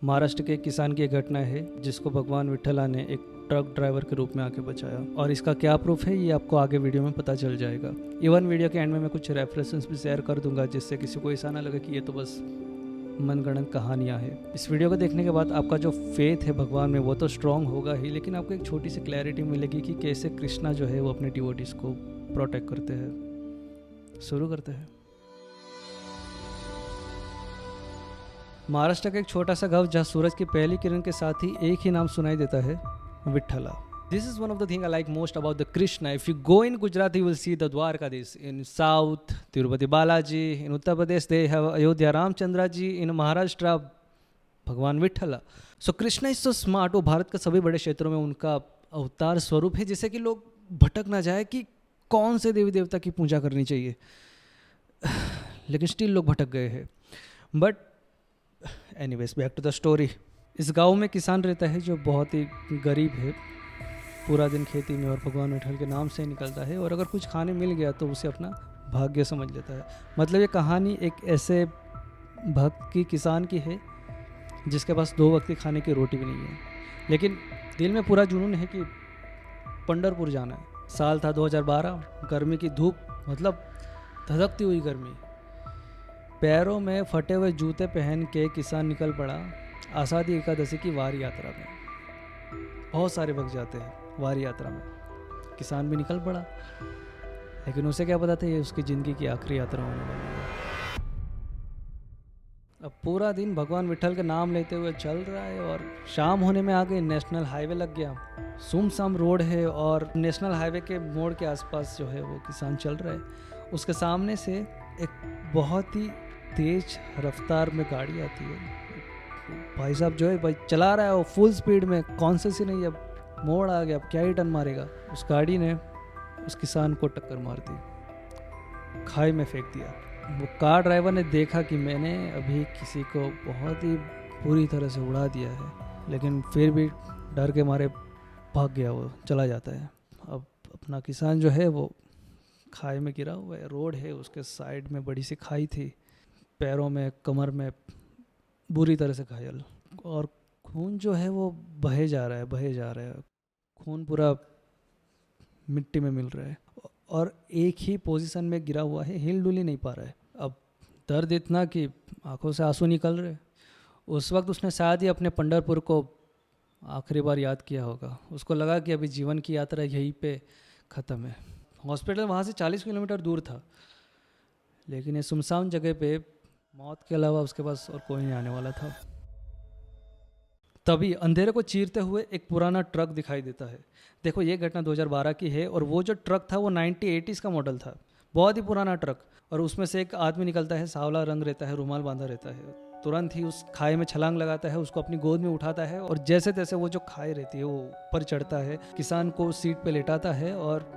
महाराष्ट्र के एक किसान की एक घटना है जिसको भगवान विट्ठला ने एक ट्रक ड्राइवर के रूप में आके बचाया, और इसका क्या प्रूफ है ये आपको आगे वीडियो में पता चल जाएगा। इवन वीडियो के एंड में मैं कुछ रेफरेंसेस भी शेयर कर दूंगा जिससे किसी को ऐसा ना लगे कि ये तो बस मनगढ़ंत कहानियाँ हैं। इस वीडियो को देखने के बाद आपका जो फेथ है भगवान में वो तो स्ट्रांग होगा ही, लेकिन आपको एक छोटी सी क्लैरिटी मिलेगी कि कैसे कृष्णा जो है वो अपने डिवोटीज को प्रोटेक्ट करते हैं। शुरू करते हैं। महाराष्ट्र का एक छोटा सा गांव जहाँ सूरज की पहली किरण के साथ ही एक ही नाम सुनाई देता है, Vitthala. This is one of the thing I like most about the Krishna. If you go in Gujarat you will see the Dwarkadhish, in south Tirupati Balaji, in Uttar Pradesh they have Ayodhya Ramchandra ji, in Maharashtra Bhagwan Vitthala. So Krishna is so smart. वो भारत के सभी बड़े क्षेत्रों में उनका अवतार स्वरूप है, जिससे कि लोग भटक ना जाए कि कौन से देवी देवता की पूजा करनी चाहिए, लेकिन स्टिल लोग भटक गए हैं। But anyways back to the story. इस गांव में किसान रहता है जो बहुत ही गरीब है, पूरा दिन खेती में और भगवान विट्ठल के नाम से ही निकलता है, और अगर कुछ खाने मिल गया तो उसे अपना भाग्य समझ लेता है। मतलब ये कहानी एक ऐसे भक्त की किसान की है जिसके पास 2 वक्त की खाने की रोटी भी नहीं है, लेकिन दिल में पूरा जुनून है कि पंढरपुर जाना है। साल था 2012, गर्मी की धूप, मतलब धधकती हुई गर्मी। पैरों में फटे हुए जूते पहन के किसान निकल पड़ा आषाढ़ी एकादशी की वारी यात्रा में। बहुत सारे भक्त जाते हैं वारी यात्रा में, किसान भी निकल पड़ा, लेकिन उसे क्या पता था ये उसकी ज़िंदगी की आखिरी यात्रा होने वाली है। अब पूरा दिन भगवान विट्ठल के नाम लेते हुए चल रहा है, और शाम होने में आगे नेशनल हाईवे लग गया। सुमसाम रोड है, और नेशनल हाईवे के मोड़ के आसपास जो है वो किसान चल रहा है। उसके सामने से एक बहुत ही तेज रफ्तार में गाड़ी आती है। भाई साहब जो है भाई चला रहा है वो फुल स्पीड में, कॉन्शियस ही नहीं, अब मोड़ आ गया, अब क्या ही टर्न मारेगा। उस गाड़ी ने उस किसान को टक्कर मार दी, खाई में फेंक दिया। वो कार ड्राइवर ने देखा कि मैंने अभी किसी को बहुत ही बुरी तरह से उड़ा दिया है, लेकिन फिर भी डर के मारे भाग गया, वो चला जाता है। अब अपना किसान जो है वो खाई में गिरा हुआ है। रोड है, उसके साइड में बड़ी सी खाई थी, पैरों में कमर में बुरी तरह से घायल, और खून जो है वो बहे जा रहा है। खून पूरा मिट्टी में मिल रहा है, और एक ही पोजीशन में गिरा हुआ है, हिल डुल ही नहीं पा रहा है। अब दर्द इतना कि आंखों से आंसू निकल रहे। उस वक्त उसने शायद ही अपने पंढरपुर को आखिरी बार याद किया होगा। उसको लगा कि अभी जीवन की यात्रा यहीं पे ख़त्म है। हॉस्पिटल वहाँ से 40 किलोमीटर दूर था, लेकिन ये सुनसान जगह पे मौत के अलावा उसके पास और कोई नहीं आने वाला था। तभी अंधेरे को चीरते हुए एक पुराना ट्रक दिखाई देता है। देखो ये घटना 2012 की है, और वो जो ट्रक था वो 1980s का मॉडल था, बहुत ही पुराना ट्रक। और उसमें से एक आदमी निकलता है, सांवला रंग रहता है, रुमाल बांधा रहता है। तुरंत ही उस खाई में छलांग लगाता है, उसको अपनी गोद में उठाता है, और जैसे तैसे वो जो खाई रहती है वो ऊपर चढ़ता है, किसान को सीट पे लेटाता है और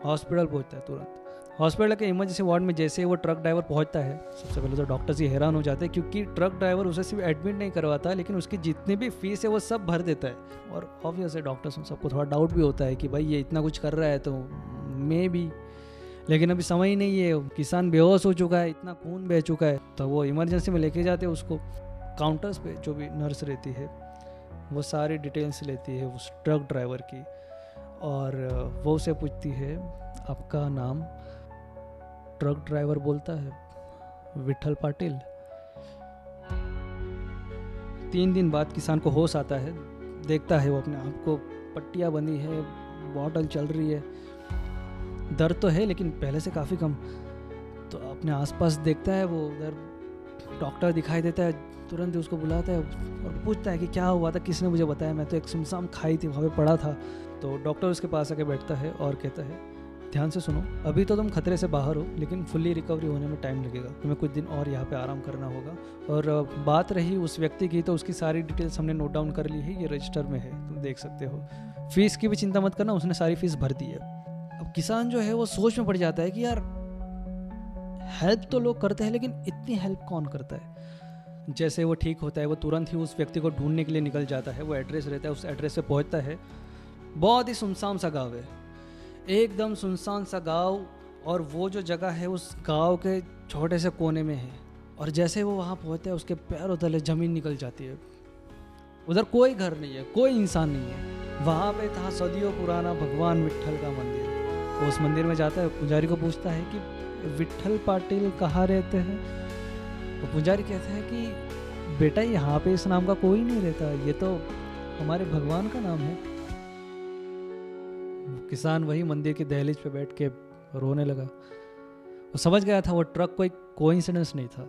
हॉस्पिटल पहुंचता है। तुरंत हॉस्पिटल के इमरजेंसी वार्ड में जैसे ही वो ट्रक ड्राइवर पहुंचता है, सबसे पहले तो डॉक्टर्स ही हैरान हो जाते हैं, क्योंकि ट्रक ड्राइवर उसे सिर्फ एडमिट नहीं करवाता, लेकिन उसकी जितनी भी फीस है वो सब भर देता है। और ऑब्वियस है डॉक्टर्स सबको थोड़ा डाउट भी होता है कि भाई ये इतना कुछ कर रहा है तो मे भी, लेकिन अभी समय ही नहीं है, किसान बेहोश हो चुका है, इतना खून बह चुका है। तो वो इमरजेंसी में लेके जाते हैं उसको। काउंटर्स पे जो भी नर्स रहती है वो सारी डिटेल्स लेती है उस ट्रक ड्राइवर की, और वो उसे पूछती है आपका नाम। ट्रक ड्राइवर बोलता है विट्ठल पाटिल। 3 दिन बाद किसान को होश आता है, देखता है वो अपने आप को, पट्टियाँ बंधी है, बॉटल चल रही है, दर्द तो है लेकिन पहले से काफ़ी कम। तो अपने आसपास देखता है, वो उधर डॉक्टर दिखाई देता है, तुरंत ही उसको बुलाता है और पूछता है कि क्या हुआ था, किसने मुझे बताया, मैं तो एक सुनसान खाई थी वहाँ पे पड़ा था। तो डॉक्टर उसके पास आके बैठता है और कहता है ध्यान से सुनो, अभी तो तुम खतरे से बाहर हो, लेकिन फुल्ली रिकवरी होने में टाइम लगेगा, तुम्हें कुछ दिन और यहाँ पे आराम करना होगा। और बात रही उस व्यक्ति की, तो उसकी सारी डिटेल्स हमने नोट डाउन कर ली है, ये रजिस्टर में है, तुम देख सकते हो। फीस की भी चिंता मत करना, उसने सारी फीस भर दी है। अब किसान जो है वो सोच में पड़ जाता है कि यार हेल्प तो लोग करते हैं, लेकिन इतनी हेल्प कौन करता है। जैसे वो ठीक होता है, वो तुरंत ही उस व्यक्ति को ढूंढने के लिए निकल जाता है। वो एड्रेस रहता है, उस एड्रेस पे पहुंचता है। बहुत ही सुनसान सा गाँव है, एकदम सुनसान सा गांव, और वो जो जगह है उस गांव के छोटे से कोने में है। और जैसे वो वहाँ पहुँचते हैं उसके पैरों तले ज़मीन निकल जाती है। उधर कोई घर नहीं है, कोई इंसान नहीं है। वहाँ पे था सदियों पुराना भगवान विट्ठल का मंदिर। वो उस मंदिर में जाता है, पुजारी को पूछता है कि विट्ठल पाटिल कहाँ रहते हैं। तो पुजारी कहते हैं कि बेटा यहाँ पे इस नाम का कोई नहीं रहता, ये तो हमारे भगवान का नाम है। किसान वही मंदिर की दहलीज पे बैठ के रोने लगा। वो समझ गया था वो ट्रक कोई कोइंसिडेंस नहीं था,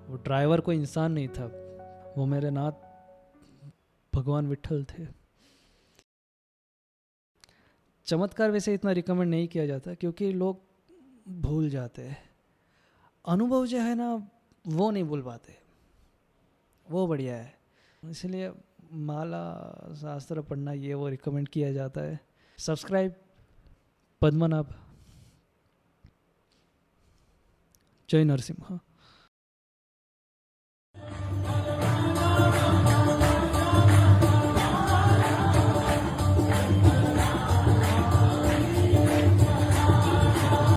वो ड्राइवर कोई इंसान नहीं था, वो मेरे नाथ भगवान विट्ठल थे। चमत्कार वैसे इतना रिकमेंड नहीं किया जाता क्योंकि लोग भूल जाते हैं। अनुभव जो है ना वो नहीं भूल पाते, वो बढ़िया है। इसलिए माला शास्त्र पढ़ना ये वो रिकमेंड किया जाता है। सब्सक्राइब पद्मनाभ। जय नरसिम्हा।